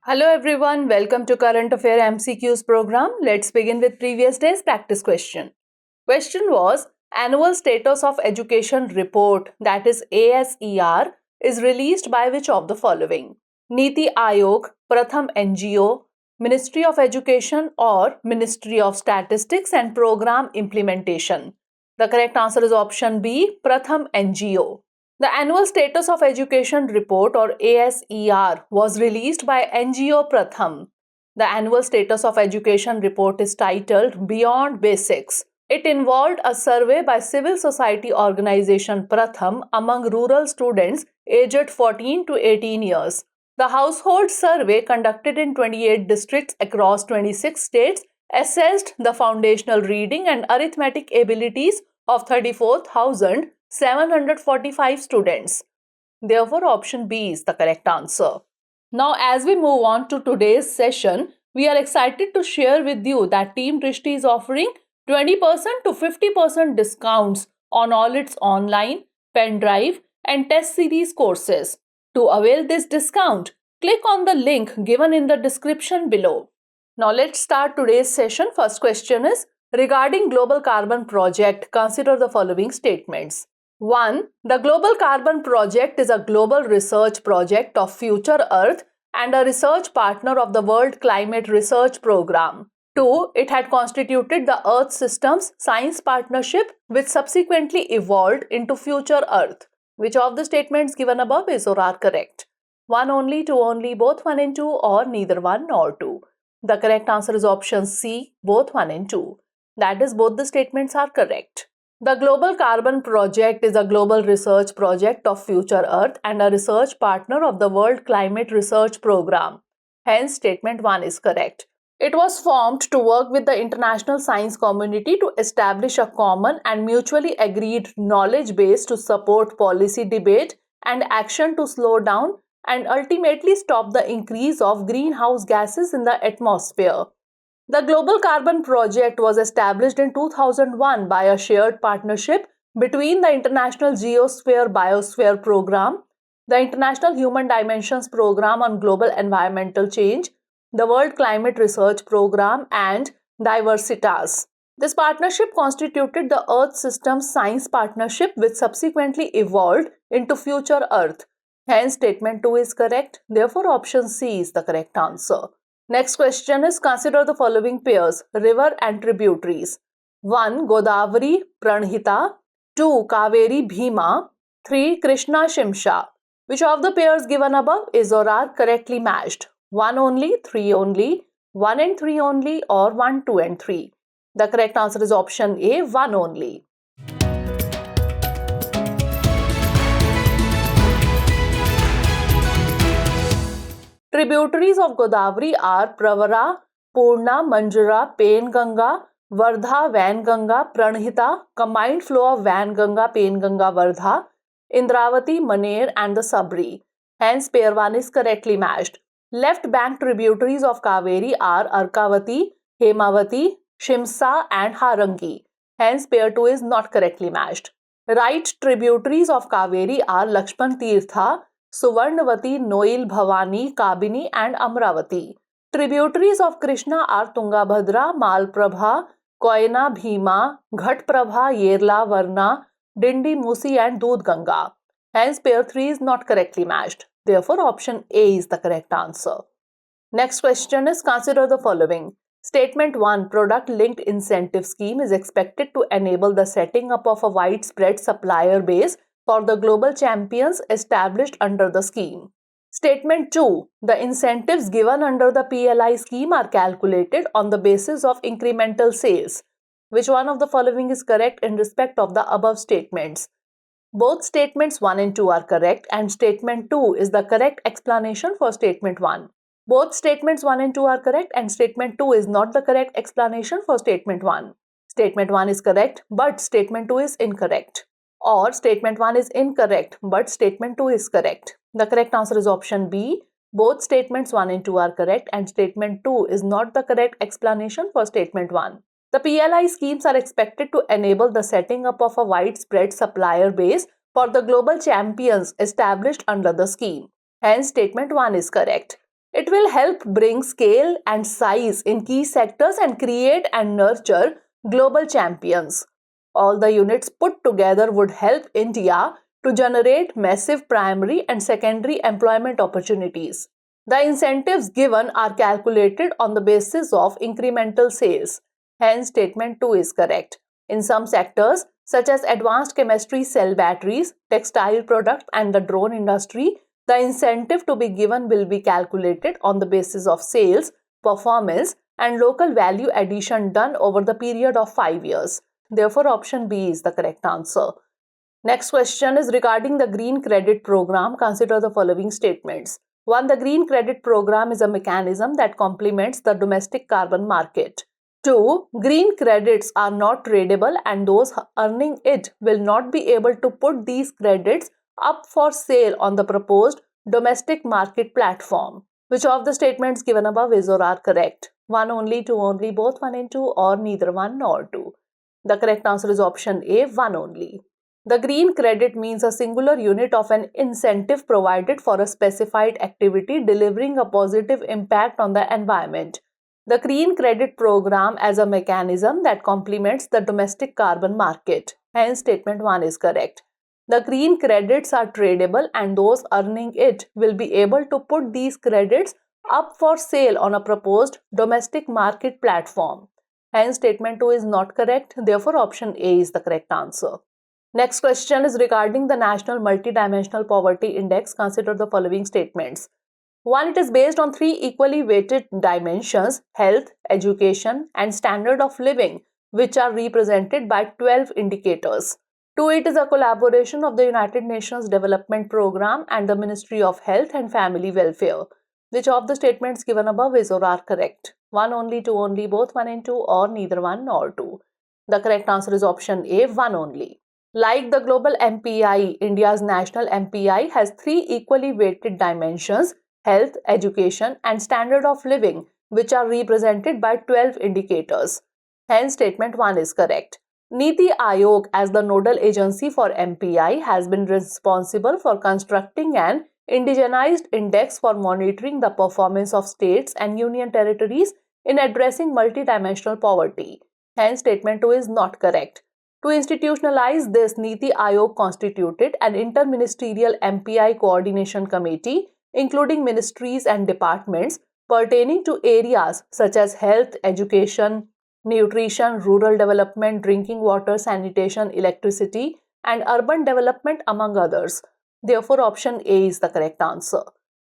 Hello everyone, welcome to Current Affair MCQs program. Let's begin with previous day's practice question. Question was, Annual Status of Education Report, that is ASER, is released by which of the following? Niti Aayog, Pratham NGO, Ministry of Education or Ministry of Statistics and Program Implementation. The correct answer is option B, Pratham NGO. The Annual Status of Education Report or ASER was released by NGO Pratham. The Annual Status of Education Report is titled Beyond Basics. It involved a survey by civil society organization Pratham among rural students aged 14 to 18 years. The household survey conducted in 28 districts across 26 states assessed the foundational reading and arithmetic abilities of 34,745 students. Therefore, option B is the correct answer. Now, as we move on to today's session, we are excited to share with you that Team Drishti is offering 20% to 50% discounts on all its online, pen drive, and test series courses. To avail this discount, click on the link given in the description below. Now, let's start today's session. First question is, regarding Global Carbon Project, consider the following statements. 1. The Global Carbon Project is a global research project of Future Earth and a research partner of the World Climate Research Program. 2. It had constituted the Earth Systems Science Partnership, which subsequently evolved into Future Earth. Which of the statements given above is or are correct? 1 only, 2 only, both 1 and 2, or neither 1 nor 2? The correct answer is option C, both 1 and 2. That is, both the statements are correct. The Global Carbon Project is a global research project of Future Earth and a research partner of the World Climate Research Program. Hence, statement 1 is correct. It was formed to work with the international science community to establish a common and mutually agreed knowledge base to support policy debate and action to slow down and ultimately stop the increase of greenhouse gases in the atmosphere. The Global Carbon Project was established in 2001 by a shared partnership between the International Geosphere Biosphere Program, the International Human Dimensions Program on Global Environmental Change, the World Climate Research Program, and Diversitas. This partnership constituted the Earth Systems Science Partnership, which subsequently evolved into Future Earth. Hence, statement 2 is correct. Therefore, option C is the correct answer. Next question is, consider the following pairs, river and tributaries. 1. Godavari Pranhita. 2. Kaveri Bhima. 3. Krishna Shimsha. Which of the pairs given above is or are correctly matched? 1 only, 3 only, 1 and 3 only, or 1, 2 and 3? The correct answer is option A, 1 only. Tributaries of Godavari are Pravara, Purna, Manjara, Penganga, Vardha, Vainganga, Pranhita, combined flow of Vainganga, Penganga, Vardha, Indravati, Maner, and the Sabri. Hence, pair 1 is correctly matched. Left bank tributaries of Kaveri are Arkavati, Hemavati, Shimsa, and Harangi. Hence, pair 2 is not correctly matched. Right tributaries of Kaveri are Lakshman Tirtha, Suvarnavati, Noil, Bhavani, Kabini, and Amravati. Tributaries of Krishna are Tungabhadra, Malprabha, Koyna, Bhima, Ghatprabha, Yerla, Varna, Dindi, Musi, and Dudganga. Hence, pair 3 is not correctly matched. Therefore, option A is the correct answer. Next question is, consider the following. Statement 1. Product linked incentive scheme is expected to enable the setting up of a widespread supplier base for the global champions established under the scheme. Statement 2. The incentives given under the PLI scheme are calculated on the basis of incremental sales. Which one of the following is correct in respect of the above statements? Both statements 1 and 2 are correct, and statement 2 is the correct explanation for statement 1. Both statements 1 and 2 are correct, and statement 2 is not the correct explanation for statement 1. Statement 1 is correct, but statement 2 is incorrect. Or statement 1 is incorrect, but statement 2 is correct. The correct answer is option B. Both statements 1 and 2 are correct, and statement 2 is not the correct explanation for statement 1. The PLI schemes are expected to enable the setting up of a widespread supplier base for the global champions established under the scheme. Hence, statement 1 is correct. It will help bring scale and size in key sectors and create and nurture global champions. All the units put together would help India to generate massive primary and secondary employment opportunities. The incentives given are calculated on the basis of incremental sales. Hence, statement 2 is correct. In some sectors, such as advanced chemistry cell batteries, textile products, and the drone industry, the incentive to be given will be calculated on the basis of sales, performance, and local value addition done over the period of 5 years. Therefore, option B is the correct answer. Next question is regarding the Green Credit Program. Consider the following statements. 1. The Green Credit Program is a mechanism that complements the domestic carbon market. 2. Green credits are not tradable and those earning it will not be able to put these credits up for sale on the proposed domestic market platform. Which of the statements given above is or are correct? 1 only, 2 only, both 1 and 2, or neither 1 nor 2? The correct answer is option A, 1 only. The green credit means a singular unit of an incentive provided for a specified activity delivering a positive impact on the environment. The Green Credit Program as a mechanism that complements the domestic carbon market. Hence, statement 1 is correct. The green credits are tradable and those earning it will be able to put these credits up for sale on a proposed domestic market platform. Hence, statement 2 is not correct. Therefore, option A is the correct answer. Next question is regarding the National Multidimensional Poverty Index. Consider the following statements. 1. It is based on 3 equally weighted dimensions: health, education, and standard of living, which are represented by 12 indicators. 2. It is a collaboration of the United Nations Development Programme and the Ministry of Health and Family Welfare. Which of the statements given above is or are correct? 1 only, 2 only, both 1 and 2, or neither 1 nor 2? The correct answer is option A, 1 only. Like the global MPI, India's national MPI has 3 equally weighted dimensions: health, education, and standard of living, which are represented by 12 indicators. Hence, statement 1 is correct. Niti Aayog, as the nodal agency for MPI, has been responsible for constructing an indigenized index for monitoring the performance of states and union territories in addressing multidimensional poverty. Hence, statement 2 is not correct. To institutionalize this, Niti Aayog constituted an interministerial MPI coordination committee, including ministries and departments pertaining to areas such as health, education, nutrition, rural development, drinking water, sanitation, electricity, and urban development, among others. Therefore, option A is the correct answer.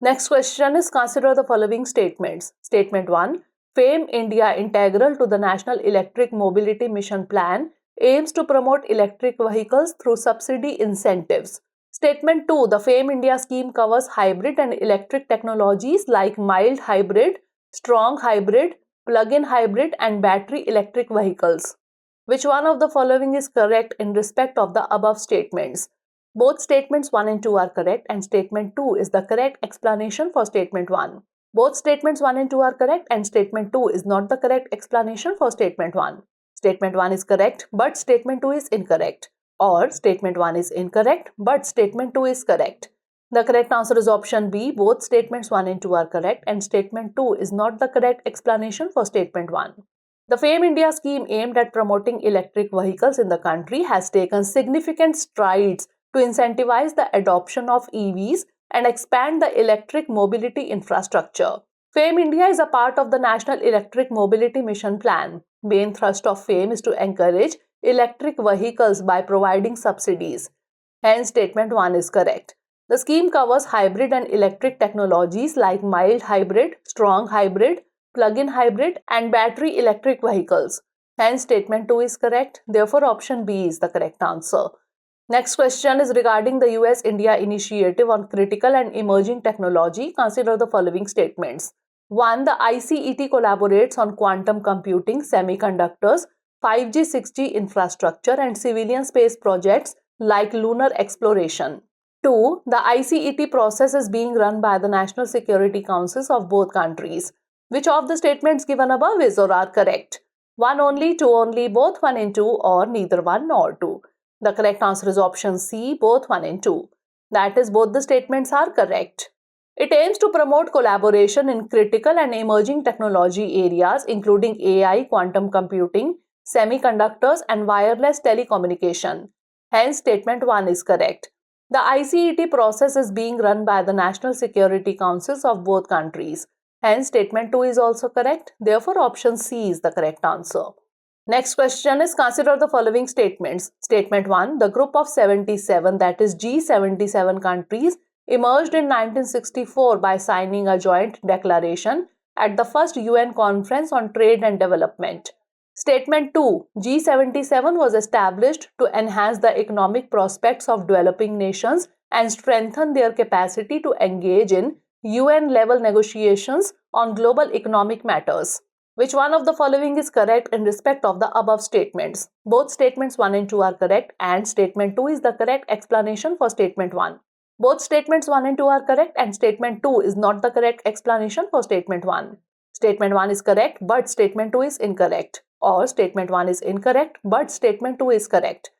Next question is, consider the following statements. Statement 1. FAME India, integral to the National Electric Mobility Mission Plan, aims to promote electric vehicles through subsidy incentives. Statement 2. The FAME India scheme covers hybrid and electric technologies like mild hybrid, strong hybrid, plug-in hybrid, and battery electric vehicles. Which one of the following is correct in respect of the above statements? Both statements 1 and 2 are correct, and statement 2 is the correct explanation for statement 1. Both statements 1 and 2 are correct, and statement 2 is not the correct explanation for statement 1. Statement 1 is correct, but statement 2 is incorrect. Or statement 1 is incorrect, but statement 2 is correct. The correct answer is option B. Both statements 1 and 2 are correct, and statement 2 is not the correct explanation for statement 1. The FAME India scheme aimed at promoting electric vehicles in the country has taken significant strides to incentivize the adoption of EVs and expand the electric mobility infrastructure. FAME India is a part of the National Electric Mobility Mission Plan. Main thrust of FAME is to encourage electric vehicles by providing subsidies. Hence, statement 1 is correct. The scheme covers hybrid and electric technologies like mild hybrid, strong hybrid, plug-in hybrid, and battery electric vehicles. Hence, statement 2 is correct. Therefore, option B is the correct answer. Next question is regarding the US-India Initiative on Critical and Emerging Technology. Consider the following statements. 1. The ICET collaborates on quantum computing, semiconductors, 5G, 6G infrastructure, and civilian space projects like lunar exploration. 2. The ICET process is being run by the National Security Councils of both countries. Which of the statements given above is or are correct? 1 only, 2 only, both 1 and 2, or neither 1 nor 2? The correct answer is option C, both 1 and 2. That is, both the statements are correct. It aims to promote collaboration in critical and emerging technology areas, including AI, quantum computing, semiconductors, and wireless telecommunication. Hence, statement 1 is correct. The ICET process is being run by the National Security Councils of both countries. Hence, statement 2 is also correct. Therefore, option C is the correct answer. Next question is, consider the following statements. Statement 1, the group of 77, that is G77 countries, emerged in 1964 by signing a joint declaration at the first UN Conference on Trade and Development. Statement 2, G77 was established to enhance the economic prospects of developing nations and strengthen their capacity to engage in UN-level negotiations on global economic matters. Which one of the following is correct in respect of the above statements? Both statements 1 and 2 are correct, and statement 2 is the correct explanation for statement 1. Both statements 1 and 2 are correct, and statement 2 is not the correct explanation for statement 1. Statement 1 is correct, but statement 2 is incorrect. Or statement 1 is incorrect, but statement 2 is correct.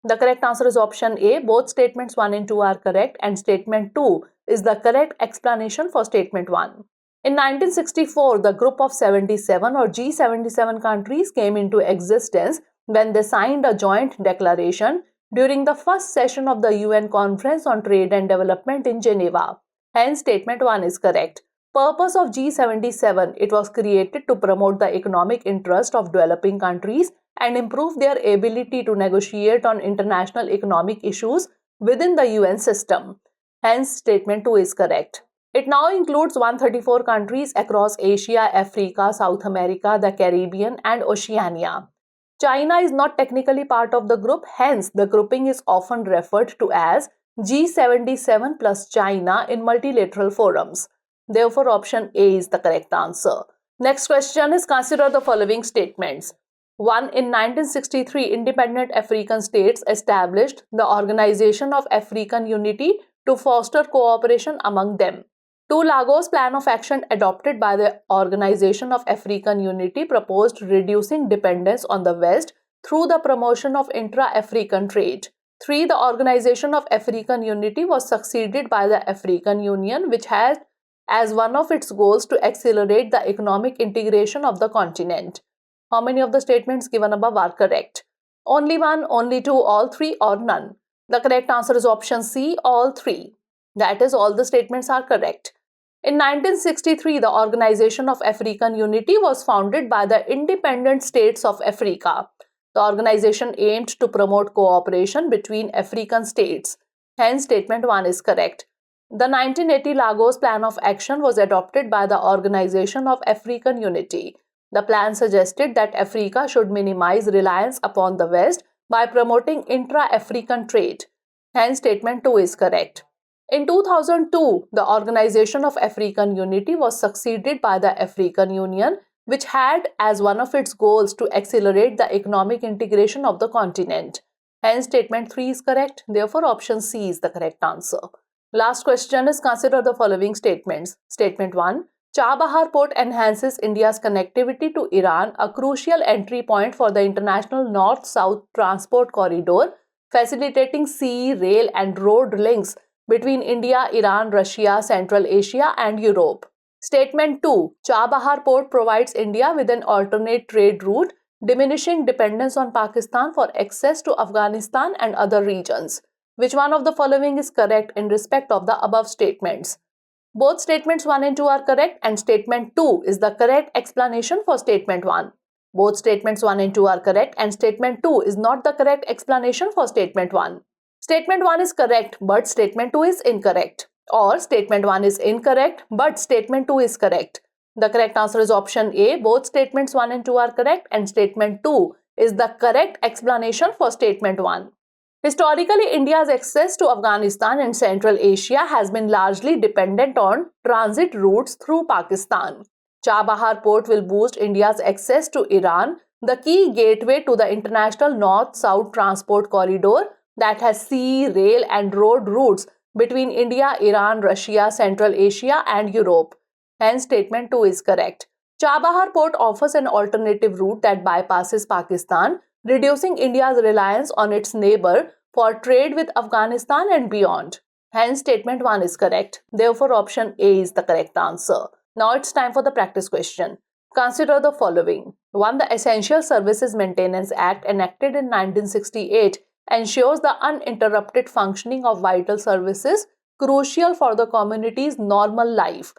The correct answer is option A. Both statements 1 and 2 are correct, and statement 2 is the correct explanation for statement 1. In 1964, the group of 77 or G77 countries came into existence when they signed a joint declaration during the first session of the UN Conference on Trade and Development in Geneva. Hence, statement 1 is correct. Purpose of G77, it was created to promote the economic interest of developing countries and improve their ability to negotiate on international economic issues within the UN system. Hence, statement 2 is correct. It now includes 134 countries across Asia, Africa, South America, the Caribbean, and Oceania. China is not technically part of the group, hence the grouping is often referred to as G77 plus China in multilateral forums. Therefore, option A is the correct answer. Next question is, consider the following statements. 1. In 1963, independent African states established the Organization of African Unity to foster cooperation among them. 2. Lagos Plan of Action adopted by the Organization of African Unity proposed reducing dependence on the West through the promotion of intra-African trade. 3. The Organization of African Unity was succeeded by the African Union, which had as one of its goals to accelerate the economic integration of the continent. How many of the statements given above are correct? Only one, only two, all three, or none? The correct answer is option C, all three. That is, all the statements are correct. In 1963, the Organization of African Unity was founded by the independent states of Africa. The organization aimed to promote cooperation between African states. Hence, statement 1 is correct. The 1980 Lagos Plan of Action was adopted by the Organization of African Unity. The plan suggested that Africa should minimize reliance upon the West by promoting intra-African trade. Hence, statement 2 is correct. In 2002, the Organization of African Unity was succeeded by the African Union, which had as one of its goals to accelerate the economic integration of the continent. Hence, statement 3 is correct. Therefore, option C is the correct answer. Last question is, consider the following statements. Statement 1. Chabahar Port enhances India's connectivity to Iran, a crucial entry point for the international north-south transport corridor, facilitating sea, rail, and road links between India, Iran, Russia, Central Asia, and Europe. Statement 2. Chabahar Port provides India with an alternate trade route, diminishing dependence on Pakistan for access to Afghanistan and other regions. Which one of the following is correct in respect of the above statements? Both statements 1 and 2 are correct, and statement 2 is the correct explanation for statement 1. Both statements 1 and 2 are correct, and statement 2 is not the correct explanation for statement 1. Statement 1 is correct, but statement 2 is incorrect. Or statement 1 is incorrect, but statement 2 is correct. The correct answer is option A. Both statements 1 and 2 are correct, and statement 2 is the correct explanation for statement 1. Historically, India's access to Afghanistan and Central Asia has been largely dependent on transit routes through Pakistan. Chabahar Port will boost India's access to Iran, the key gateway to the international north-south transport corridor that has sea, rail, and road routes between India, Iran, Russia, Central Asia, and Europe. Hence, statement 2 is correct. Chabahar Port offers an alternative route that bypasses Pakistan, reducing India's reliance on its neighbor for trade with Afghanistan and beyond. Hence, statement 1 is correct. Therefore, option A is the correct answer. Now it's time for the practice question. Consider the following. 1. The Essential Services Maintenance Act enacted in 1968 ensures the uninterrupted functioning of vital services crucial for the community's normal life.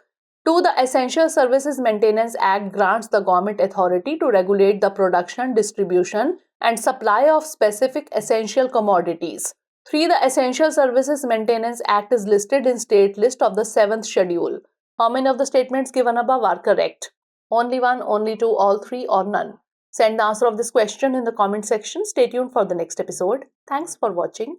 2. The Essential Services Maintenance Act grants the government authority to regulate the production, distribution, and supply of specific essential commodities. 3. The Essential Services Maintenance Act is listed in State List of the 7th Schedule. How many of the statements given above are correct? Only one, only two, all three, or none? Send the answer of this question in the comment section. Stay tuned for the next episode. Thanks for watching.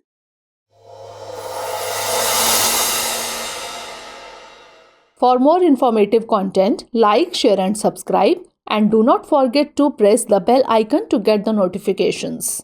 For more informative content, like, share and subscribe, and do not forget to press the bell icon to get the notifications.